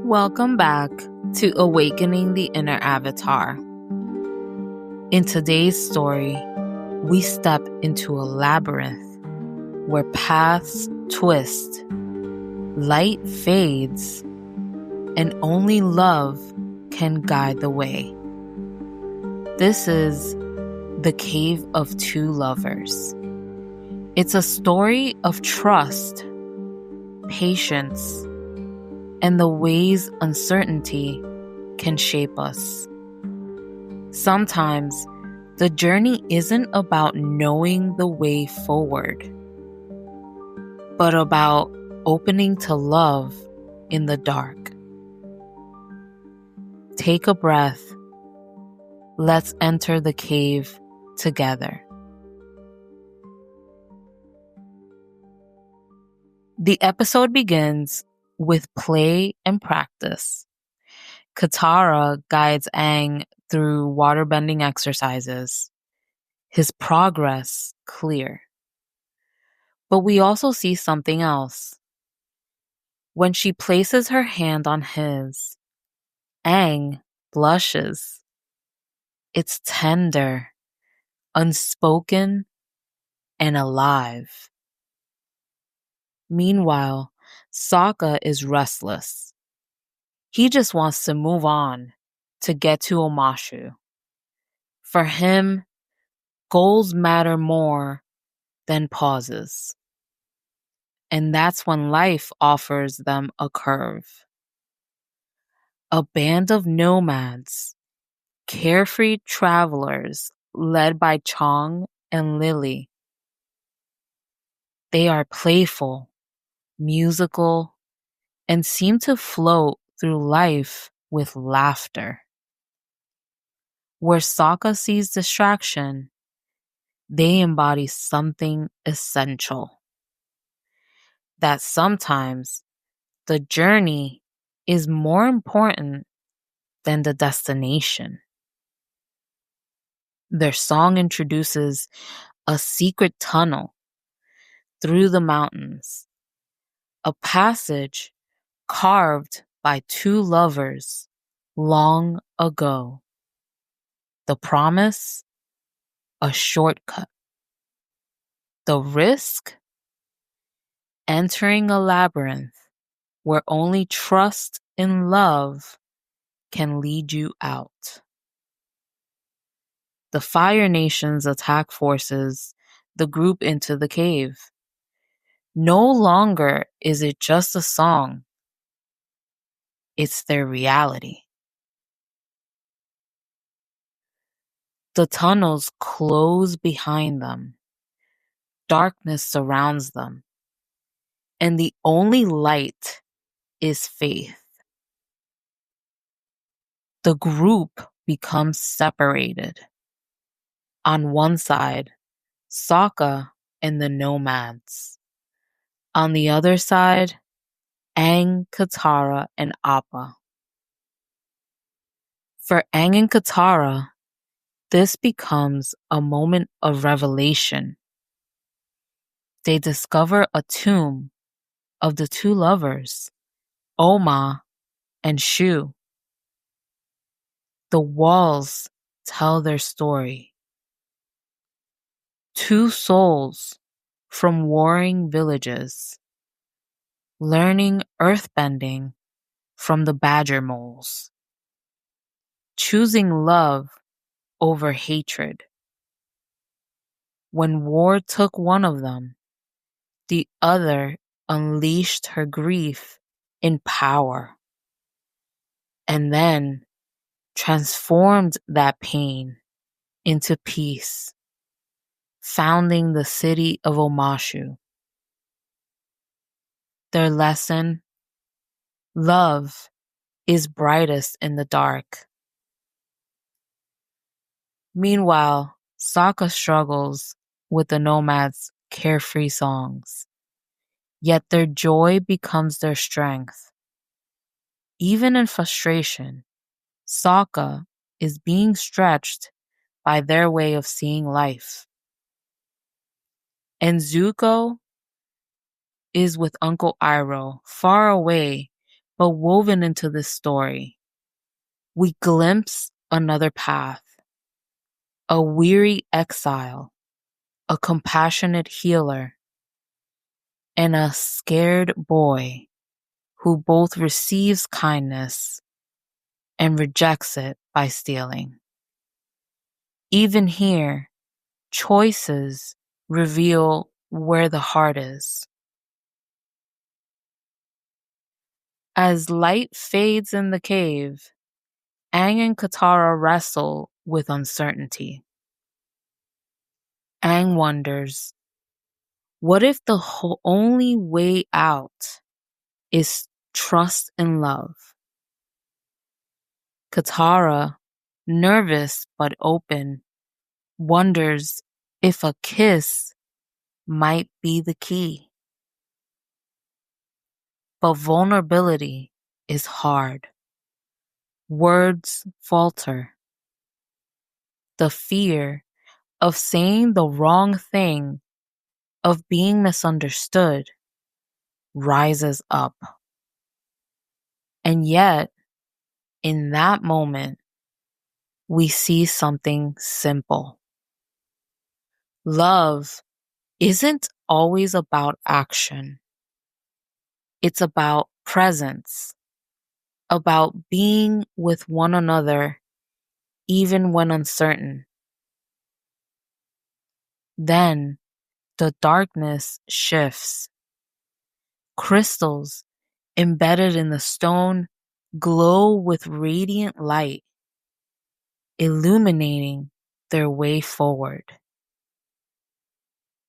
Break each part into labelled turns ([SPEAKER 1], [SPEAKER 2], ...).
[SPEAKER 1] Welcome back to Awakening the Inner Avatar. In today's story, we step into a labyrinth where paths twist, light fades, and only love can guide the way. This is The Cave of Two Lovers. It's a story of trust, patience, and the ways uncertainty can shape us. Sometimes, the journey isn't about knowing the way forward, but about opening to love in the dark. Take a breath. Let's enter the cave together. The episode begins with play and practice. Katara guides Aang through waterbending exercises, his progress clear. But we also see something else. When she places her hand on his, Aang blushes. It's tender, unspoken, and alive. Meanwhile, Sokka is restless. He just wants to move on, to get to Omashu. For him, goals matter more than pauses. And that's when life offers them a curve. A band of nomads, carefree travelers led by Chong and Lily. They are playful, musical, and seem to float through life with laughter. Where Sokka sees distraction, they embody something essential. That sometimes the journey is more important than the destination. Their song introduces a secret tunnel through the mountains, a passage carved by two lovers long ago. The promise, a shortcut. The risk, entering a labyrinth where only trust and love can lead you out. The Fire Nation's attack forces the group into the cave. No longer is it just a song. It's their reality. The tunnels close behind them. Darkness surrounds them. And the only light is faith. The group becomes separated. On one side, Sokka and the nomads. On the other side, Aang, Katara, and Appa. For Aang and Katara, this becomes a moment of revelation. They discover a tomb of the two lovers, Oma and Shu. The walls tell their story. Two souls from warring villages, learning earthbending from the badger moles, choosing love over hatred. When war took one of them, the other unleashed her grief in power, and then transformed that pain into peace, founding the city of Omashu. Their lesson: love is brightest in the dark. Meanwhile, Sokka struggles with the nomads' carefree songs. Yet their joy becomes their strength. Even in frustration, Sokka is being stretched by their way of seeing life. And Zuko is with Uncle Iroh, far away But woven into this story, we glimpse another path, a weary exile, a compassionate healer, and a scared boy who both receives kindness and rejects it by stealing. Even here, choices reveal where the heart is. As light fades in the cave, Aang and Katara wrestle with uncertainty. Aang wonders, what if the only way out is trust and love? Katara, nervous but open, wonders if a kiss might be the key. But vulnerability is hard. Words falter. The fear of saying the wrong thing, of being misunderstood, rises up. And yet, in that moment, we see something simple. Love isn't always about action. It's about presence, about being with one another even when uncertain. Then the darkness shifts. Crystals embedded in the stone glow with radiant light, illuminating their way forward.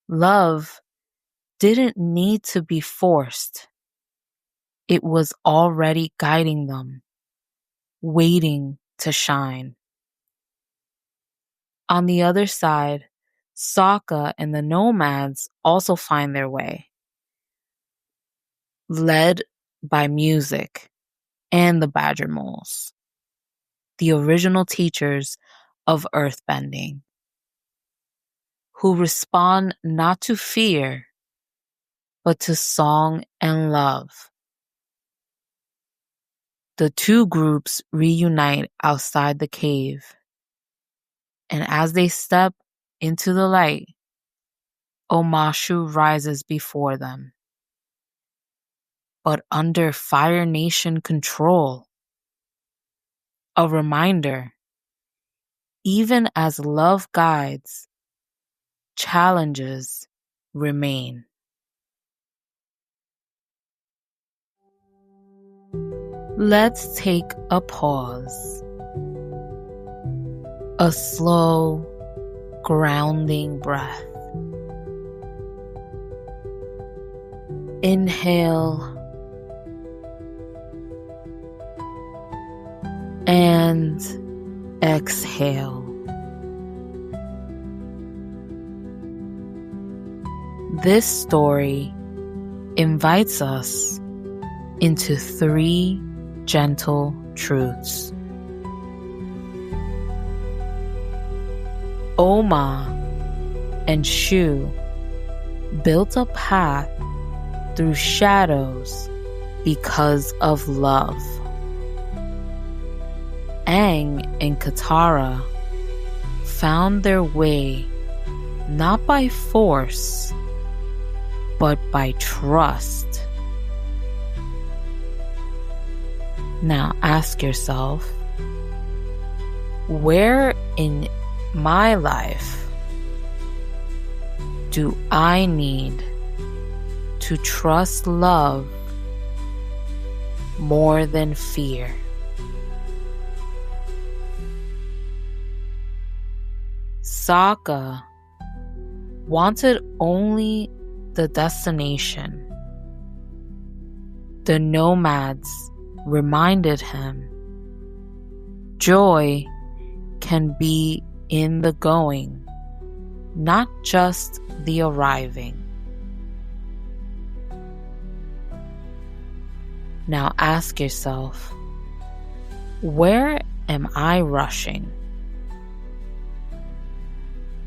[SPEAKER 1] Love didn't need to be forced. It was already guiding them, waiting to shine. On the other side, Sokka and the nomads also find their way, led by music and the Badger Moles, the original teachers of earthbending, who respond not to fear, but to song and love. The two groups reunite outside the cave, and as they step into the light, Omashu rises before them. But under Fire Nation control. A reminder, even as love guides, challenges remain. Let's take a pause. A slow, grounding breath. Inhale and exhale. This story invites us into three gentle truths. Oma and Shu built a path through shadows because of love. Aang and Katara found their way not by force, but by trust. Now ask yourself, where in my life do I need to trust love more than fear? Sokka wanted only the destination. The nomads reminded him, joy can be in the going, not just the arriving. Now ask yourself, where am I rushing?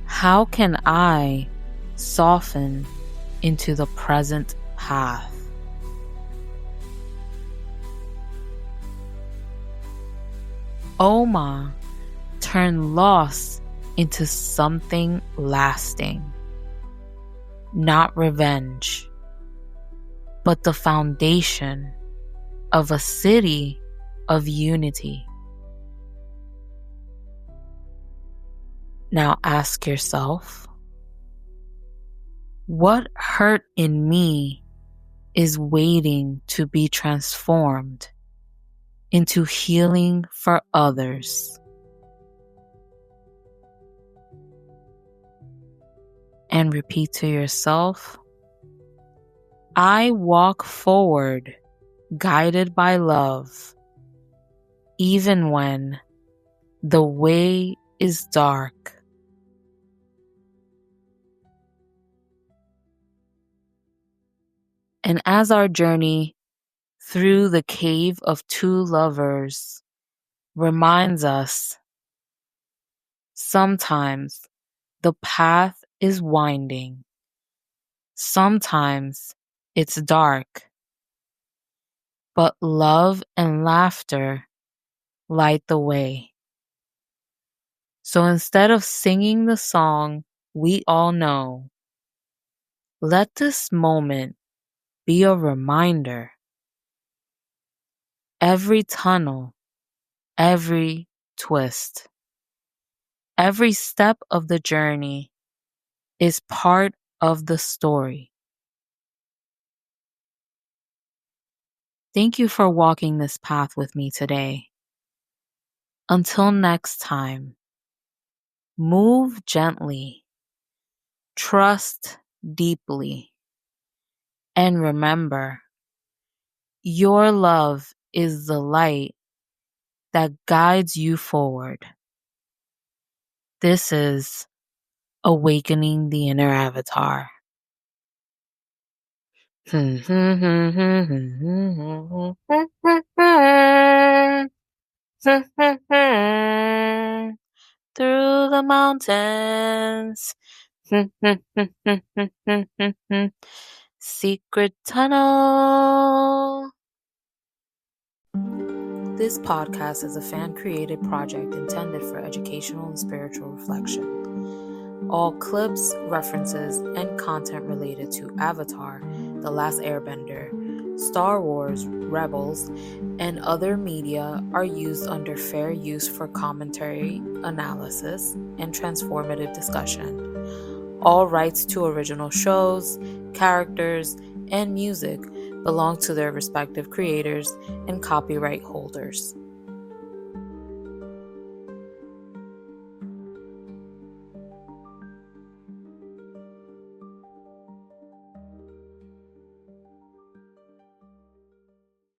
[SPEAKER 1] How can I soften into the present path? Oma turned loss into something lasting. Not revenge, but the foundation of a city of unity. Now ask yourself, what hurt in me is waiting to be transformed into healing for others? And repeat to yourself, I walk forward guided by love, even when the way is dark. And as our journey through the cave of two lovers reminds us, sometimes the path is winding, sometimes it's dark, but love and laughter light the way. So instead of singing the song we all know, let this moment be a reminder. Every tunnel, every twist, every step of the journey is part of the story. Thank you for walking this path with me today. Until next time, move gently, trust deeply, and remember, your love is the light that guides you forward. This is Awakening the Inner Avatar. Through the mountains, secret tunnel. This podcast is a fan-created project intended for educational and spiritual reflection. All clips, references, and content related to Avatar, The Last Airbender, Star Wars, Rebels, and other media are used under fair use for commentary, analysis, and transformative discussion. All rights to original shows, characters, and music belong to their respective creators and copyright holders.